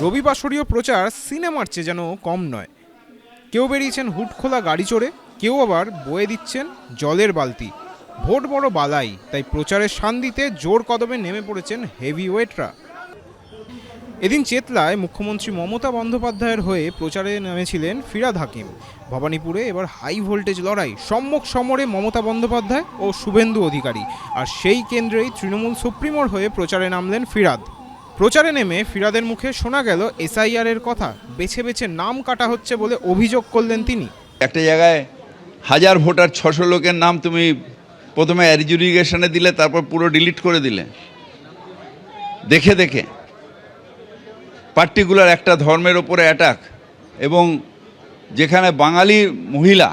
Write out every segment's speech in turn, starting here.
রবিবাসরীয় প্রচার সিনেমার চেয়ে যেন কম নয়। কেউ বেরিয়েছেন হুড খোলা গাড়ি চড়ে, কেউ আবার বয়ে দিচ্ছেন জলের বালতি। ভোট বড় বালাই, তাই প্রচারের শান দিতে জোর কদমে নেমে পড়েছেন হেভি ওয়েটরা। এদিন চেতলায় মুখ্যমন্ত্রী মমতা বন্দ্যোপাধ্যায়ের হয়ে প্রচারে নেমেছিলেন ফিরহাদ হাকিম। ভবানীপুরে এবার হাই ভোল্টেজ লড়াই, সম্মুখ সমরে মমতা বন্দ্যোপাধ্যায় ও শুভেন্দু অধিকারী। আর সেই কেন্দ্রেই তৃণমূল সুপ্রিমোর হয়ে প্রচারে নামলেন ফিরহাদ। প্রচারে নেমে ফিরহাদের মুখে শোনা গেল এসআইআর এর কথা, বেছে বেছে নাম কাটা হচ্ছে বলে অভিযোগ করলেন তিনি। একটা জায়গায় 1000 ভোটার 600 লোকের নাম তুমি প্রথমে অ্যাডজুডিকেশনে দিলে, তারপর পুরো ডিলিট করে দিলে দেখে দেখে। পার্টিকুলার একটা ধর্মের ওপরে অ্যাটাক, এবং যেখানে বাঙালি মহিলা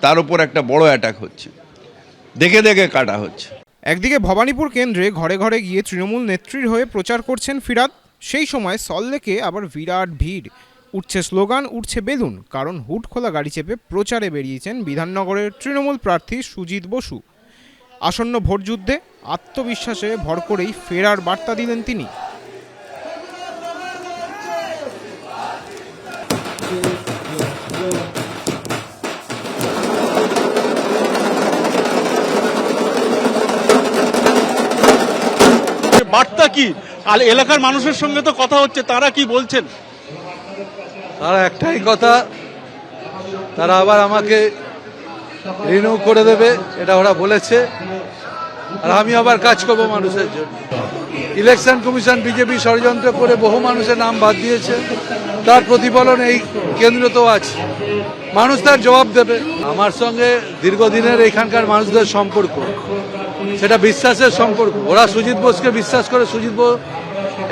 তার উপর একটা বড় অ্যাটাক হচ্ছে, দেখে দেখে কাটা হচ্ছে। একদিকে ভবানীপুর কেন্দ্রে ঘরে ঘরে গিয়ে তৃণমূল নেত্রীর হয়ে প্রচার করছেন ফিরহাদ, সেই সময় সল্টলেকে আবার বিরাট ভিড়, উঠছে স্লোগান, উঠছে বেলুন, কারণ হুড খোলা গাড়ি চেপে প্রচারে বেরিয়েছেন বিধাননগরের তৃণমূল প্রার্থী সুজিত বসু। আসন্ন ভোটযুদ্ধে আত্মবিশ্বাসে ভর করেই ফেরার বার্তা দিলেন তিনি। বার্তা কি, আর এলাকার মানুষের সঙ্গে তো কথা হচ্ছে, তারা কি বলছেন? তারা একটাই কথা, তারা আবার আমাকে রিনিউ করে দেবে, এটা ওরা বলেছে। আর আমি আবার কাজ করব মানুষের জন্য। ইলেকশন কমিশন বিজেপি ষড়যন্ত্র করে বহু মানুষের নাম বাদ দিয়েছে, তার প্রতিফলন এই কেন্দ্রতেও আছে। মানুষ তার জবাব দেবে। আমার সঙ্গে দীর্ঘদিনের এখানকার মানুষদের সম্পর্ক, সেটা বিশ্বাসের সম্পর্ক। ওরা সুজিত বোসকে বিশ্বাস করে, সুজিত বোস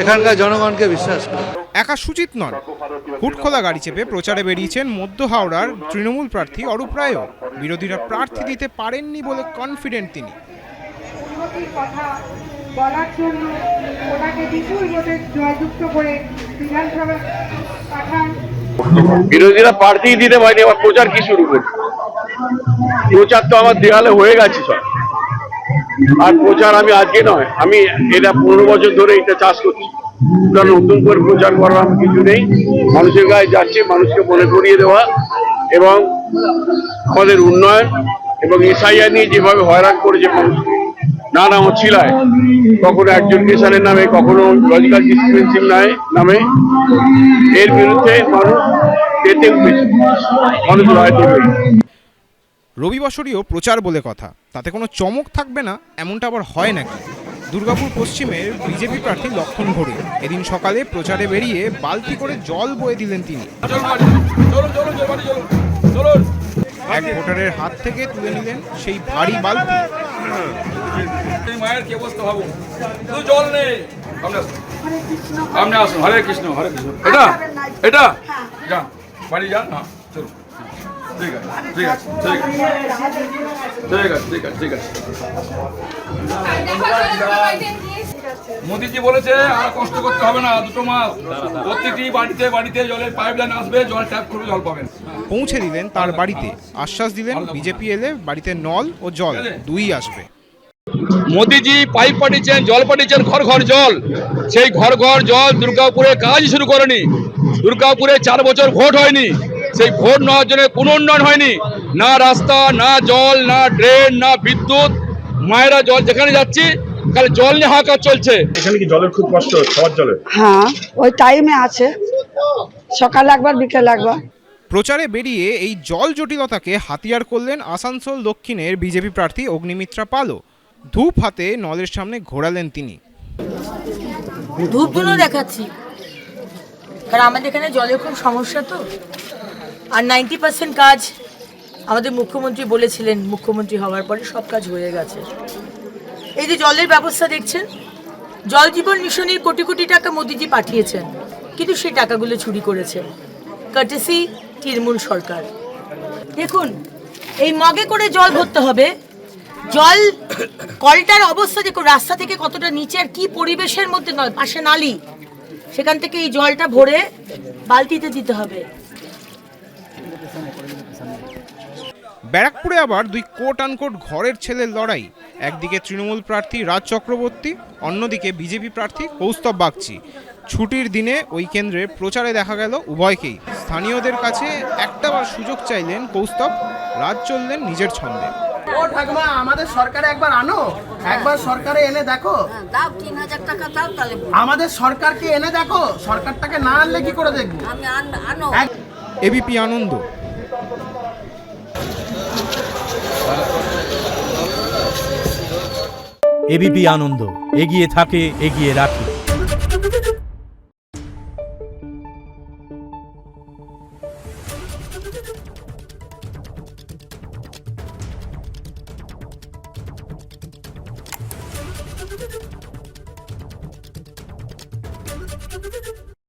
এখানকার জনগণকে বিশ্বাস করে। একা সুজিত নন, হুড খোলা গাড়ি চেপে প্রচারে বেরিয়েছেন মধ্য হাওড়ার তৃণমূল প্রার্থী অরূপ রায়ও। বিরোধীরা প্রার্থী দিতে পারেননি বলে কনফিডেন্ট তিনি। বলার জন্য ওনাকে বিপুল ভোটে জয়যুক্ত করে বিধানসভা পাঠান। বিরোধীরা প্রার্থী দিতে পারেনি, আবার প্রচার কি শুরু করছে? প্রচার তো আমার দেওয়ালে হয়ে গেছে সব। আর প্রচার আমি আজকে নয়, আমি এটা 15 বছর ধরে এটা চাষ করছি। নতুন করে প্রচার করার কিছু নেই। মানুষের গায়ে যাচ্ছে, মানুষকে মনে করিয়ে দেওয়া, এবং আমাদের উন্নয়ন এবং এসআইআর নিয়ে যেভাবে হয়রান করেছে মানুষকে নানা অছিলায়, কখনো এডুকেশনের নামে, কখনো লজিক্যাল ডিসক্রিমিনেশন নামে, এর বিরুদ্ধে মানুষ পেতে উঠেছে, মানুষ রায় দেবে। রবিবাসরীয় প্রচার বলে কথা, তাতে কোনো চমক থাকবে না এমনটা আবার হয় নাকি? দুর্গাপুর পশ্চিমের বিজেপি প্রার্থী লক্ষণ ঘড়ি এদিন সকালে প্রচারে বেরিয়ে বালতি করে জল বয়ে দিলেন তিনি। এক ভোটারের হাত থেকে তুলে নিলেন সেই ভারী বালতি। মায়ের কি অবস্থা ভাবো, জল নেই। সামনে আসুন, হরে কৃষ্ণ হরে কৃষ্ণ। এটা এটা যান, বাড়ি যান। হ্যাঁ চলো, ঠিক আছে ঠিক আছে ঠিক আছে ঠিক আছে ঠিক আছে ঠিক আছে। মোদিজি বলেছে আর কষ্ট করতে হবে না, 2 মাস প্রতিটি বাড়িতে বাড়িতে জলের পাইপলাইন আসবে, জল ট্যাপ করে জল পাবেন। পৌঁছে দিলেন তার বাড়িতে, আশ্বাস দিলেন বিজেপি এলে বাড়িতে নল ও জল দুই আসবে। মোদিজি পাইপ পাঠিয়েছেন, জল পাঠিয়েছেন, ঘর ঘর জল। সেই ঘর ঘর জল দুর্গাপুরে কাজ শুরু করেনি। দুর্গাপুরে 4 বছর ভোট হয়নি, সেই ভোট নেওয়ার জন্য কোনো উন্নয়ন হয়নি, না রাস্তা, না জল, না ড্রেন, না বিদ্যুৎ। মায়েরা জল যেখানে যাচ্ছি খালি জল নিয়ে হাহাকার চলছে। এখানে কি জলের খুব কষ্ট, খাওয়ার জলের? হ্যাঁ, ওই টাইমে আছে, সকালে একবার বিকেলে একবার। প্রচারে বেরিয়ে এই জল জটিলতাকে হাতিয়ার করলেন আসানসোল দক্ষিণের বিজেপি প্রার্থী অগ্নিমিত্রা পালও। ধূপ হাতে নলের সামনে ঘোরালেন তিনি। ধূপগুলো দেখাচ্ছি, কারণ আমাদের এখানে জলের খুব সমস্যা তো। আর 90% কাজ আমাদের মুখ্যমন্ত্রী বলেছিলেন, মুখ্যমন্ত্রী হওয়ার পরে সব কাজ হয়ে গেছে। এই যে জলের ব্যবস্থা দেখছেন, জল জীবন মিশনের কোটি কোটি টাকা মোদিজি পাঠিয়েছেন, কিন্তু সেই টাকাগুলো চুরি করেছেন কার্টেসি তৃণমূল সরকার। দেখুন, এই মগে করে জল ভরতে হবে। জল কলটার অবস্থা দেখুন, রাস্তা থেকে কতটা নিচে, আর কি পরিবেশের মধ্যে, নয় পাশে নালি, সেখান থেকে এই জলটা ভরে বালতিতে দিতে হবে। ব্যারাকপুরে আবার 2 কোট আনকোট ঘরের ছেলের লড়াই। একদিকে তৃণমূল প্রার্থী রাজ চক্রবর্তী, অন্যদিকে বিজেপি প্রার্থী কৌস্তব বাগচি। ছুটির দিনে ওই কেন্দ্রে প্রচারে দেখা গেল উভয়কেই। স্থানীয়দের কাছে একটাবার সুযোগ চাইলেন কৌস্তব, রাজ চললেন নিজের ছন্দে। ও ঠাকুমা, আমাদের সরকারে একবার আনো, একবার সরকারে এনে দেখো। দাও 3000 টাকা দাও, তাহলে আমাদের সরকারকে এনে দেখো, সরকারটাকে না আনলে কি করে দেখবো? আমি আনো। এবিপি আনন্দ। এবিপি আনন্দ, এগিয়ে থাকে, এগিয়ে রাখে।